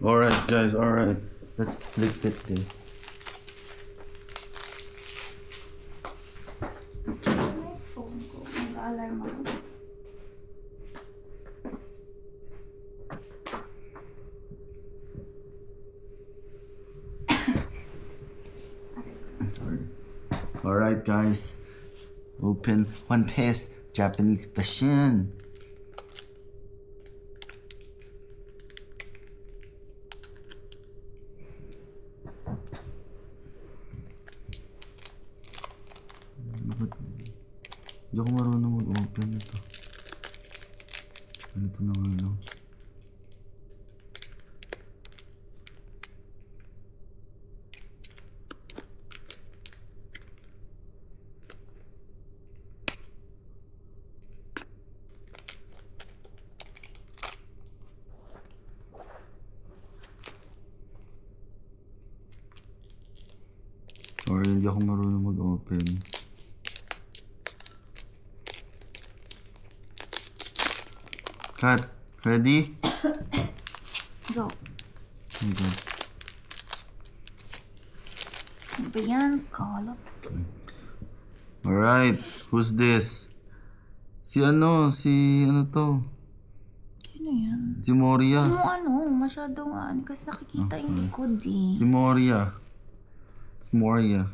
Alright guys, alright. Let's flip it this. May phone ko. Mag-alarm ako. Alright guys. Open One Piece Japanese version. Hindi ako marunong mag-open ito. Ano ito na nga lang? Or hindi ako marunong mag-open. Cut. Ready? Go. Okay. Ano ba yan? Kalap. Alright. Who's this? Si ano to? Sino yan? Si Moria. Masyadong kasi nakikita yung likod eh. Si Moria. It's Moria.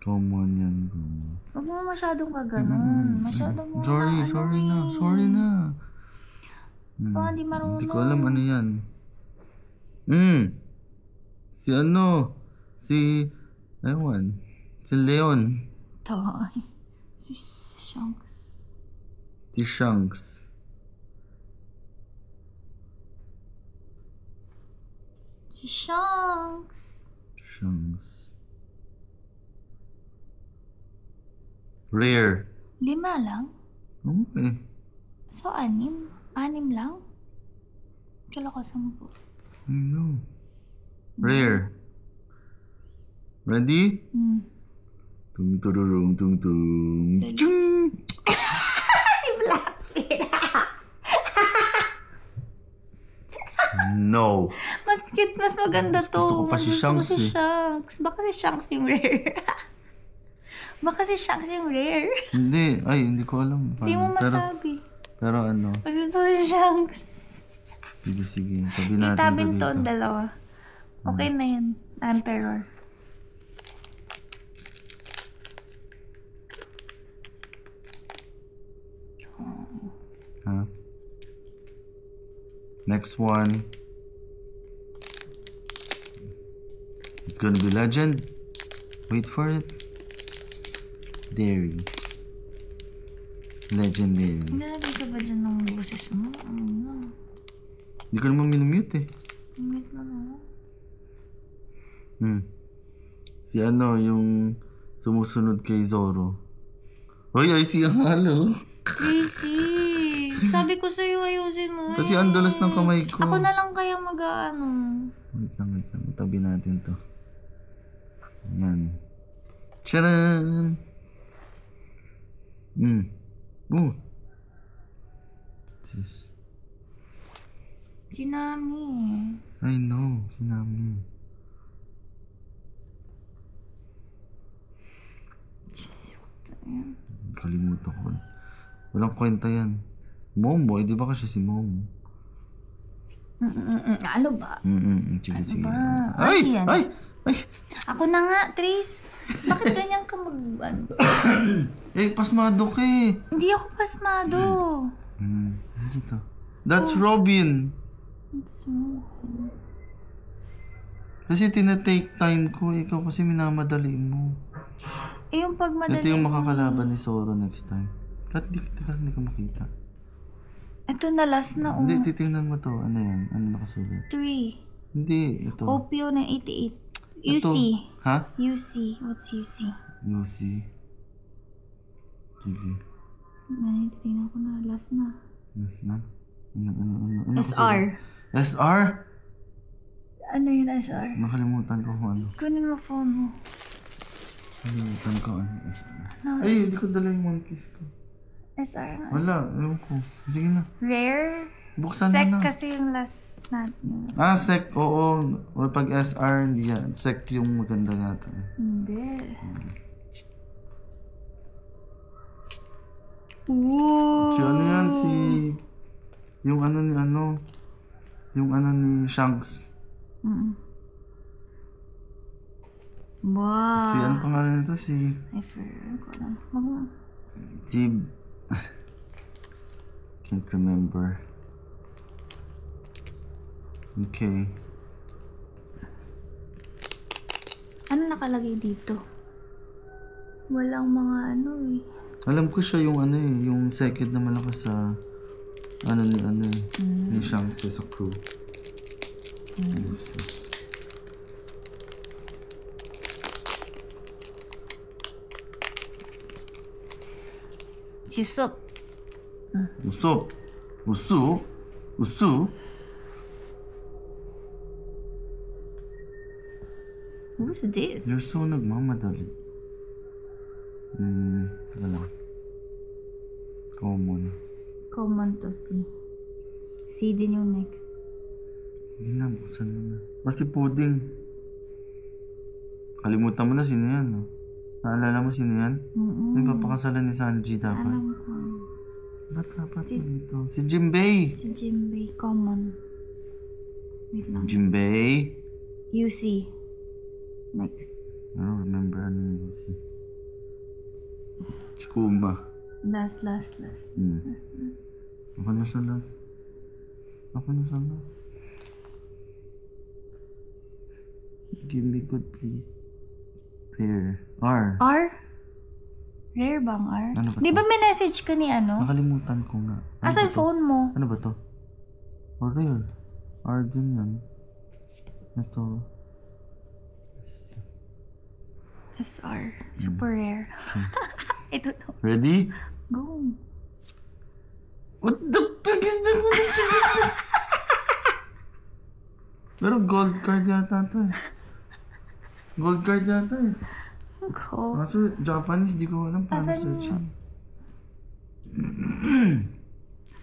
Come on yan, bro. Huwag mo masyadong kaganon. Masyadong mo Sorry na. Baka di marunong. Hindi ko alam ano yan. Si Leon. Tay. Si Shanks. Si Shanks. Si Shanks. Shanks. Rare. 5 lang? Okay. So, 6? 6 lang? Kala ko 10. I know. Rare. Ready? Tung tururung tung tung. Chung! Si Blackpink! No. Mas maganda to. Gusto ko pa si Shanks Gusto ko si Shanks. Baka si Shanks yung rare. Baka si Shanks yung rare. Hindi ko alam. Hindi mo masabi. Pero ano? Gusto ko si Shanks. Sige. Tabi natin Itabin ito to ang dito. dalawa. Okay na yan. Emperor. Huh? Next one. It's gonna be legend. Wait for it. Dairy. Legendary. Nalagay ka ba dyan ng boses mo? Hindi ko naman minumute eh. Mute na mo. Si ano, yung sumusunod kay Zoro. Hoy, ay si Halo. Crazy! Sabi ko sa'yo ayusin mo Kasi ang dulas ng kamay ko. Ako na lang kaya mag-ano. Wait lang. Tabi natin to. Yan. Tcharan! This. Si Nami. I know, sinabi. Kalimutan ko. Walang kwenta yan. Momo, di ba kasi si Momo? Ano ba? Sige. ba? Ay! Yan. Ay! Ako na nga, Tris. Bakit ganyan ka ano? Pasmado ka eh. Hindi ako pasmado. Dito. That's Robin. Kasi tinatake time ko. Ikaw kasi minamadali mo. Yung pagmadali Ito yung makakalaban ni Zoro next time. Hindi ka makita. Ito na last na. Hindi, titingnan mo to. Ano yan? Ano nakasulat? 3. Hindi, ito. Opio ng 88. Ito. UC. Ha? UC. What's UC? UC. Sige. Tingnan ko na. Last na. Yes na. Ano SR. SR? Ano yun, SR? Nakalimutan ko kung ano. Kunin mo phone mo. Nakalimutan ko ano. No, Ay, hindi ko dala yung One Piece ko. SR nga. Wala, ewan ko. Sige na. Rare? Buksan Sec mo na. kasi yung last natin. Ah, sec, oo. O pag SR, hindi yan. Sec yung maganda yata. Hindi. Ooh. Si ano yan, si... Yung ano ni ano... Yung ano ni Shanks. Wow. Si ano pangalan nito? Si... I forgot ko lang. Si... Can't remember. Okay. Ano nakalagay dito? Walang mga ano eh. Alam ko siya yung ano eh, yung second na malakas sa... Ano eh, ni Shanks sa crew. Si Sup. Uso. Uso. Uso. Who's this? You're so nagmamadali. Teka lang. Common. Common to see. C din yung next. Hindi na, buksan mo na. Basta pudding. Kalimutan mo na sino yan, no? Naalala mo sino yan? Yung papakasalan ni Sanji dapat. Alam ko. Ba't dapat dito? Si Jimbei! Si Jimbei. Common. Wait lang. Jimbei? UC. Next. I don't remember ano yung si... Si Kuma. Last. Ako na sa last. Give me good, please. Rare. R. R? Rare bang R? Ano ba Di to? ba may message ka ni ano? Nakalimutan ko nga. Ano Asan ba to? phone mo? Ano ba to? Oh, rare. R din yan. Ito. SR. Super rare. I don't know. Ready? Go. What the fuck is that? Pero gold card yata to eh. Gold card yata eh. Go. Kaso Japanese, di ko alam paano Asan searching.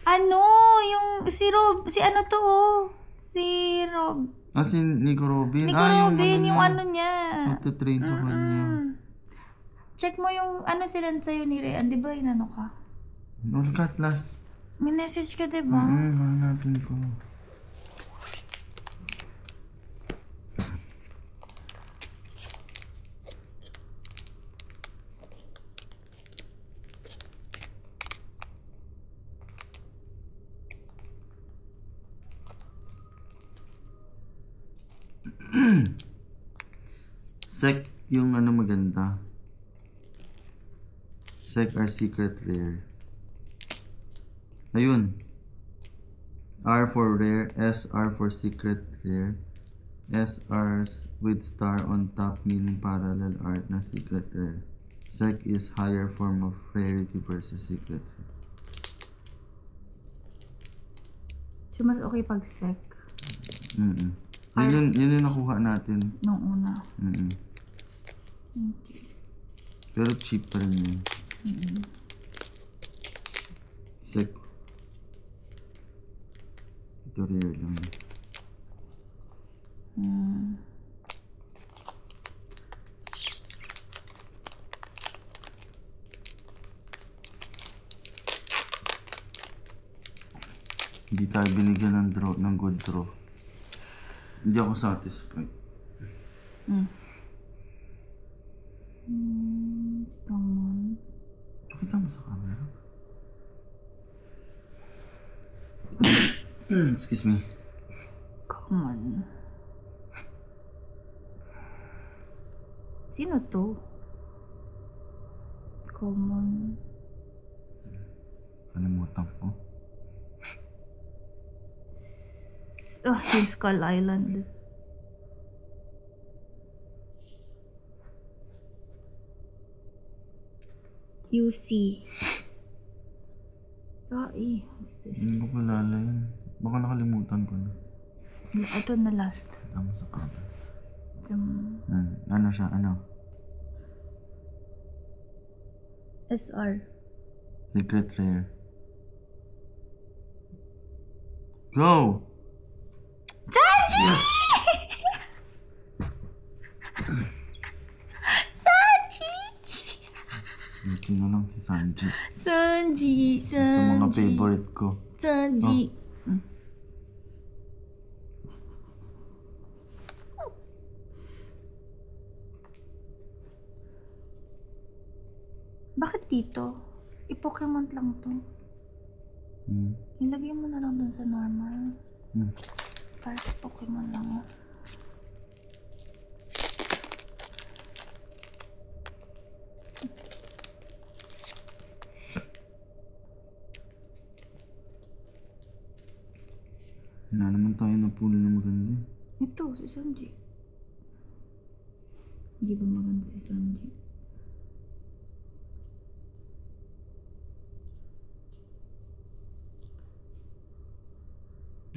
Ano? Yung si Rob. Si ano to oh? Si Rob. Ah, si Nico Robin. Nico Ah, Robin. Yung ano niya. Magta-train sa kanya. Check mo yung ano sila sa'yo ni Rhea. Di ba inano ka? All cut last. May message ka diba? Hanapin ko. Sec yung ano maganda. Sec are secret rare. Ayun. R for rare, S R for secret rare. S R with star on top meaning parallel art na secret rare. Sec is higher form of rarity versus secret rare. So, mas okay pag sec. Yun yung nakuha natin. Nung una. Okay. Pero cheap pa rin yun. Sec. Ito rare lang. Hindi tayo binigyan ng good draw. Hindi ako satisfied. Come on. Pakita mo sa camera. Excuse me. Come on. Sino to? Common. Kalimutan ko. Yung Skull Island. UC. What's this? Hindi ko kilala yun. Baka nakalimutan ko na. Ito na last. Ano sa cover? Ito, Ano siya? Ano? SR. Secret rare. Go! Sanji! Sanji! Ito na lang si Sanji. Sanji! Isa sa mga favorite ko. Sanji! Bakit dito? I-Pokemon lang to. Ilagay mo na lang dun sa normal. Para sa Pokemon lang yan. Wala naman tayo na pulo na maganda. Ito, si Sanji. Hindi ba maganda si Sanji?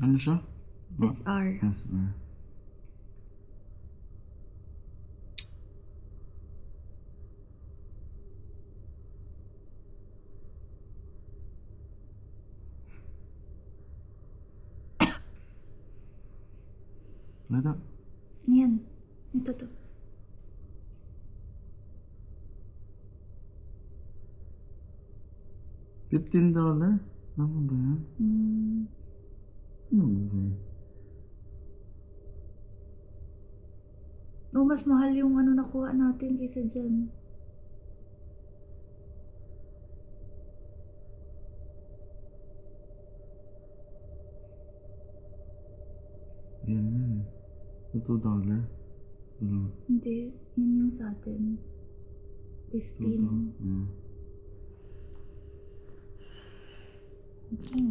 Ano siya? SR. SR. Wala. Yan. Ito to. $15? Ano ba yan? Ano ba yan? Oh, mas mahal yung ano nakuha natin kaysa dyan. Yan. $2. Hindi. Yan yung sa atin. 15. $2. Okay na.